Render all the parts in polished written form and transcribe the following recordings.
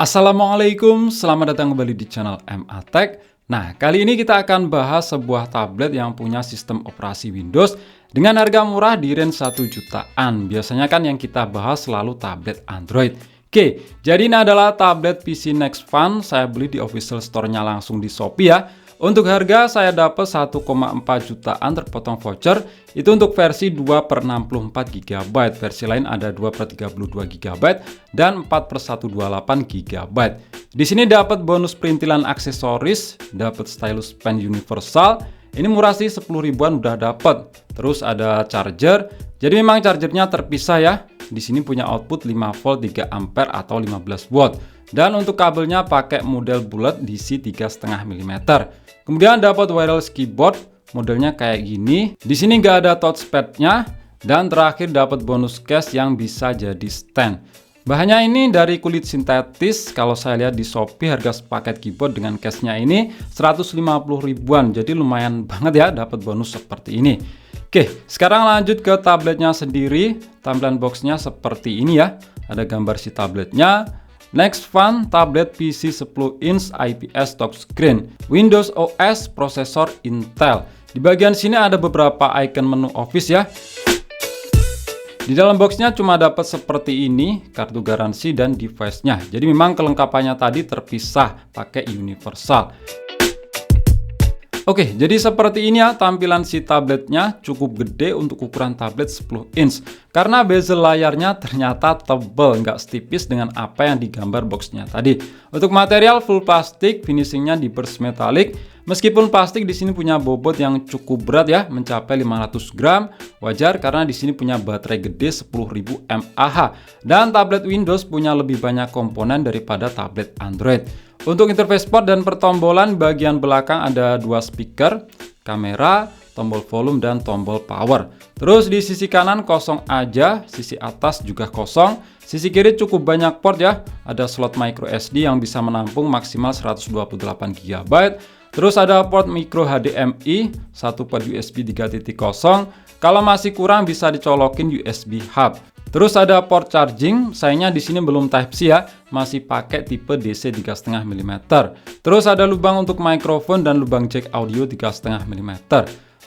Assalamualaikum, selamat datang kembali di channel MA Tech. Nah, kali ini kita akan bahas sebuah tablet yang punya sistem operasi Windows dengan harga murah di range 1 jutaan. Biasanya kan yang kita bahas selalu tablet Android. Oke, jadi ini adalah tablet PC Next Fun. Saya beli di official store-nya langsung di Shopee ya. Untuk harga saya dapat 1,4 jutaan terpotong voucher. Itu untuk versi 2/64 GB. Versi lain ada 2/32 GB dan 4/128 GB. Di sini dapat bonus perintilan aksesoris, dapat stylus pen universal. Ini murah sih, 10 ribuan udah dapat. Terus ada charger. Jadi memang chargernya terpisah ya. Di sini punya output 5 volt 3 ampere atau 15 watt. Dan untuk kabelnya pakai model bulat DC 3,5 mm. Kemudian dapat wireless keyboard, modelnya kayak gini. Di sini nggak ada touchpad-nya. Dan terakhir dapat bonus case yang bisa jadi stand. Bahannya ini dari kulit sintetis. Kalau saya lihat di Shopee harga sepaket keyboard dengan case-nya ini 150 ribuan. Jadi lumayan banget ya dapat bonus seperti ini. Oke, sekarang lanjut ke tabletnya sendiri. Tampilan boxnya seperti ini ya. Ada gambar si tabletnya. Next Fun tablet PC 10 inch IPS touchscreen, Windows OS, prosesor Intel. Di bagian sini ada beberapa icon menu Office ya. Di dalam boxnya cuma dapat seperti ini, kartu garansi dan device-nya. Jadi memang kelengkapannya tadi terpisah pakai universal. Oke, jadi seperti ini ya tampilan si tabletnya, cukup gede untuk ukuran tablet 10 inch. Karena bezel layarnya ternyata tebal, nggak setipis dengan apa yang digambar boxnya tadi. Untuk material full plastik, finishingnya di burst metalik. Meskipun plastik di sini punya bobot yang cukup berat ya, mencapai 500 gram. Wajar karena di sini punya baterai gede 10.000 mAh. Dan tablet Windows punya lebih banyak komponen daripada tablet Android. Untuk interface port dan pertombolan, bagian belakang ada 2 speaker, kamera, tombol volume, dan tombol power. Terus di sisi kanan kosong aja, sisi atas juga kosong. Sisi kiri cukup banyak port ya, ada slot micro SD yang bisa menampung maksimal 128 GB. Terus ada port micro HDMI, satu port USB 3.0. Kalau masih kurang bisa dicolokin USB hub. Terus ada port charging, sayangnya di sini belum Type-C ya, masih pakai tipe DC 3,5 mm. Terus ada lubang untuk mikrofon dan lubang jack audio 3,5 mm.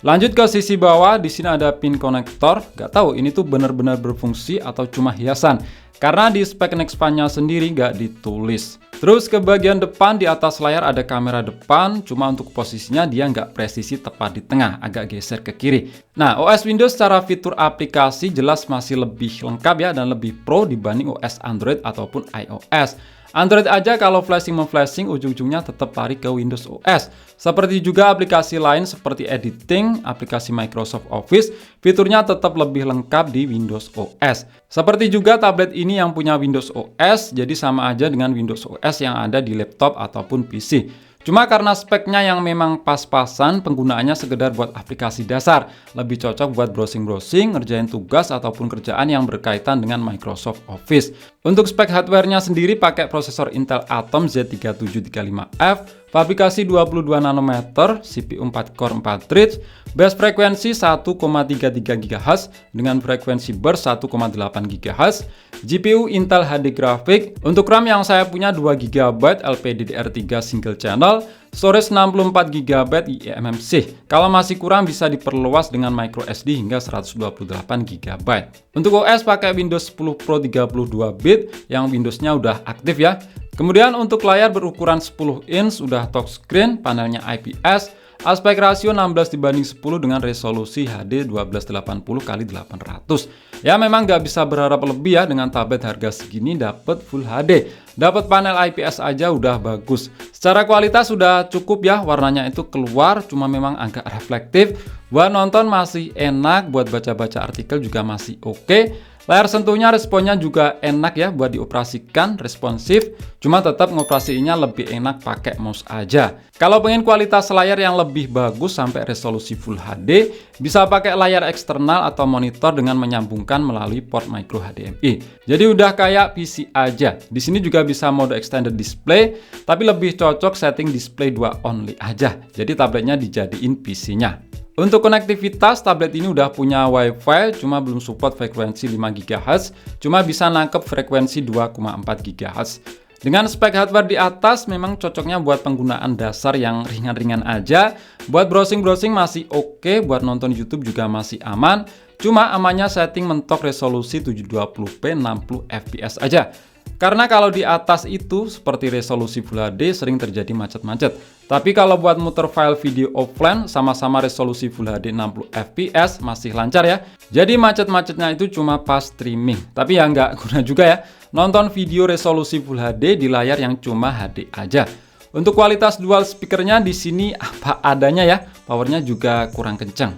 Lanjut ke sisi bawah, di sini ada pin konektor. Gak tahu ini tuh benar-benar berfungsi atau cuma hiasan. Karena di spek Next Fun-nya sendiri gak ditulis. Terus ke bagian depan, di atas layar ada kamera depan. Cuma untuk posisinya dia nggak presisi tepat di tengah, agak geser ke kiri. Nah, OS Windows secara fitur aplikasi jelas masih lebih lengkap ya dan lebih pro dibanding OS Android ataupun iOS. Android aja kalau flashing-memflashing ujung-ujungnya tetap lari ke Windows OS. Seperti juga aplikasi lain seperti editing, aplikasi Microsoft Office, fiturnya tetap lebih lengkap di Windows OS. Seperti juga tablet ini yang punya Windows OS, jadi sama aja dengan Windows OS yang ada di laptop ataupun PC. Cuma karena speknya yang memang pas-pasan, penggunaannya sekedar buat aplikasi dasar. Lebih cocok buat browsing-browsing, ngerjain tugas, ataupun kerjaan yang berkaitan dengan Microsoft Office. Untuk spek hardware-nya sendiri pakai prosesor Intel Atom Z3735F, fabrikasi 22 nanometer, CPU 4 core 4 threads, base frekuensi 1,33 GHz dengan frekuensi burst 1,8 GHz, GPU Intel HD Graphic. Untuk RAM yang saya punya 2 GB LPDDR3 single channel, storage 64 GB eMMC. Kalau masih kurang bisa diperluas dengan micro SD hingga 128 GB. Untuk OS pakai Windows 10 Pro 32 bit yang Windowsnya udah aktif ya. Kemudian untuk layar berukuran 10 inch udah touchscreen, panelnya IPS, aspek rasio 16:10 dengan resolusi HD 1280x800. Ya memang nggak bisa berharap lebih ya dengan tablet harga segini dapat Full HD. Dapat panel IPS aja udah bagus. Secara kualitas sudah cukup ya, warnanya itu keluar, cuma memang agak reflektif. Buat nonton masih enak, buat baca-baca artikel juga masih oke. Layar sentuhnya responnya juga enak ya buat dioperasikan, responsif. Cuma tetap ngoperasiinnya lebih enak pakai mouse aja. Kalau pengen kualitas layar yang lebih bagus sampai resolusi Full HD, bisa pakai layar eksternal atau monitor dengan menyambungkan melalui port micro HDMI. Jadi udah kayak PC aja. Di sini juga bisa mode extended display, tapi lebih cocok setting display 2 only aja. Jadi tabletnya dijadiin PC-nya. Untuk konektivitas, tablet ini udah punya WiFi, cuma belum support frekuensi 5 GHz, cuma bisa nangkep frekuensi 2,4 GHz. Dengan spek hardware di atas memang cocoknya buat penggunaan dasar yang ringan-ringan aja. Buat browsing-browsing masih oke, buat nonton YouTube juga masih aman. Cuma amannya setting mentok resolusi 720p 60 fps aja. Karena kalau di atas itu seperti resolusi Full HD sering terjadi macet-macet. Tapi kalau buat muter file video offline sama-sama resolusi Full HD 60 fps masih lancar ya. Jadi macet-macetnya itu cuma pas streaming. Tapi ya nggak guna juga ya nonton video resolusi Full HD di layar yang cuma HD aja. Untuk kualitas dual speakernya di sini apa adanya ya, powernya juga kurang kencang.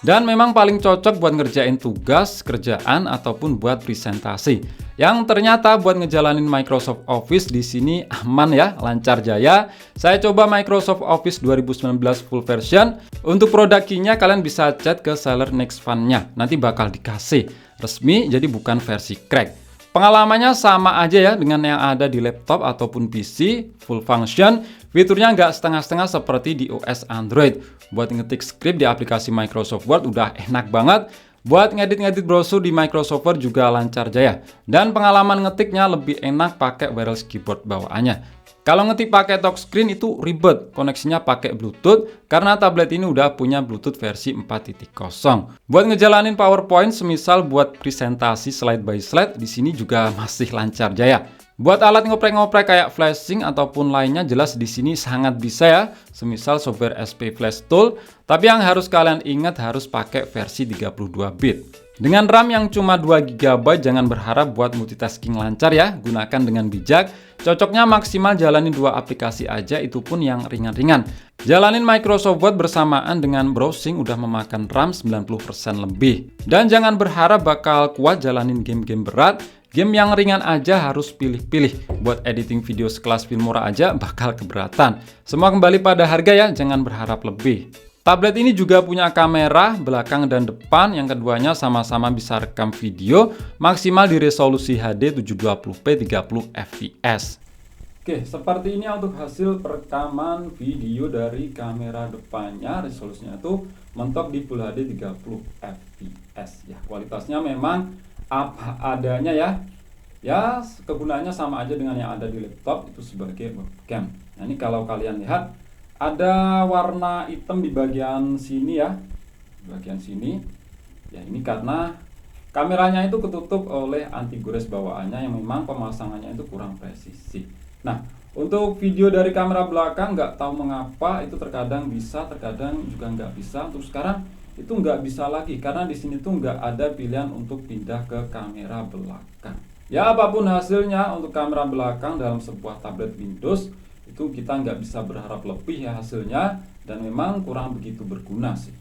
Dan memang paling cocok buat ngerjain tugas, kerjaan, ataupun buat presentasi. Yang ternyata buat ngejalanin Microsoft Office di sini aman ya, lancar jaya. Saya coba Microsoft Office 2019 full version. Untuk produk key-nya kalian bisa chat ke seller Nextfun-nya. Nanti bakal dikasih resmi, jadi bukan versi crack. Pengalamannya sama aja ya dengan yang ada di laptop ataupun PC, full function. Fiturnya nggak setengah-setengah seperti di OS Android. Buat ngetik script di aplikasi Microsoft Word udah enak banget. Buat ngedit-ngedit brosur di Microsoft Word juga lancar jaya. Dan pengalaman ngetiknya lebih enak pakai wireless keyboard bawaannya. Kalau ngetik pakai touchscreen itu ribet, koneksinya pakai Bluetooth karena tablet ini udah punya Bluetooth versi 4.0. Buat ngejalanin PowerPoint semisal buat presentasi slide by slide di sini juga masih lancar jaya. Buat alat ngoprek-ngoprek kayak flashing ataupun lainnya jelas di sini sangat bisa ya, semisal software SP Flash Tool, tapi yang harus kalian ingat harus pakai versi 32 bit. Dengan RAM yang cuma 2 GB jangan berharap buat multitasking lancar ya, gunakan dengan bijak. Cocoknya maksimal jalanin 2 aplikasi aja, itu pun yang ringan-ringan. Jalanin Microsoft Word bersamaan dengan browsing udah memakan RAM 90% lebih. Dan jangan berharap bakal kuat jalanin game-game berat. Game yang ringan aja harus pilih-pilih. Buat editing video sekelas Filmora aja bakal keberatan. Semua kembali pada harga ya, jangan berharap lebih. Tablet ini juga punya kamera belakang dan depan, yang keduanya sama-sama bisa rekam video maksimal di resolusi HD 720p 30 fps. Oke, seperti ini untuk hasil perekaman video dari kamera depannya. Resolusinya itu mentok di Full HD 30 fps ya. Kualitasnya memang apa adanya ya. Ya, kegunaannya sama aja dengan yang ada di laptop, itu sebagai webcam. Nah, ini kalau kalian lihat ada warna hitam di bagian sini ya, bagian sini ya, ini karena kameranya itu ketutup oleh anti gores bawaannya yang memang pemasangannya itu kurang presisi. Nah, untuk video dari kamera belakang nggak tahu mengapa itu terkadang bisa, terkadang juga nggak bisa. Untuk sekarang itu nggak bisa lagi karena di sini tuh nggak ada pilihan untuk pindah ke kamera belakang. Ya, apapun hasilnya untuk kamera belakang dalam sebuah tablet Windows itu kita nggak bisa berharap lebih ya hasilnya, dan memang kurang begitu berguna sih.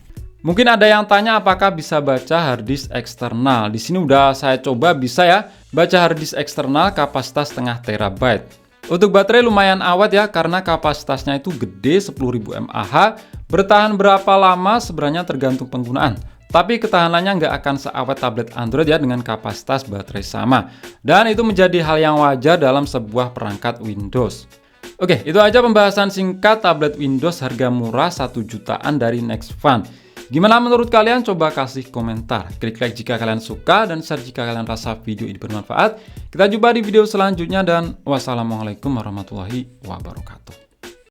Mungkin ada yang tanya apakah bisa baca harddisk eksternal. Di sini udah saya coba bisa ya, baca harddisk eksternal kapasitas setengah terabyte. Untuk baterai lumayan awet ya karena kapasitasnya itu gede 10.000 mAh. Bertahan berapa lama sebenarnya tergantung penggunaan. Tapi ketahanannya nggak akan seawet tablet Android ya dengan kapasitas baterai sama. Dan itu menjadi hal yang wajar dalam sebuah perangkat Windows. Oke, itu aja pembahasan singkat tablet Windows harga murah 1 jutaan dari Nextfun. Gimana menurut kalian? Coba kasih komentar. Klik like jika kalian suka dan share jika kalian rasa video ini bermanfaat. Kita jumpa di video selanjutnya dan wassalamualaikum warahmatullahi wabarakatuh.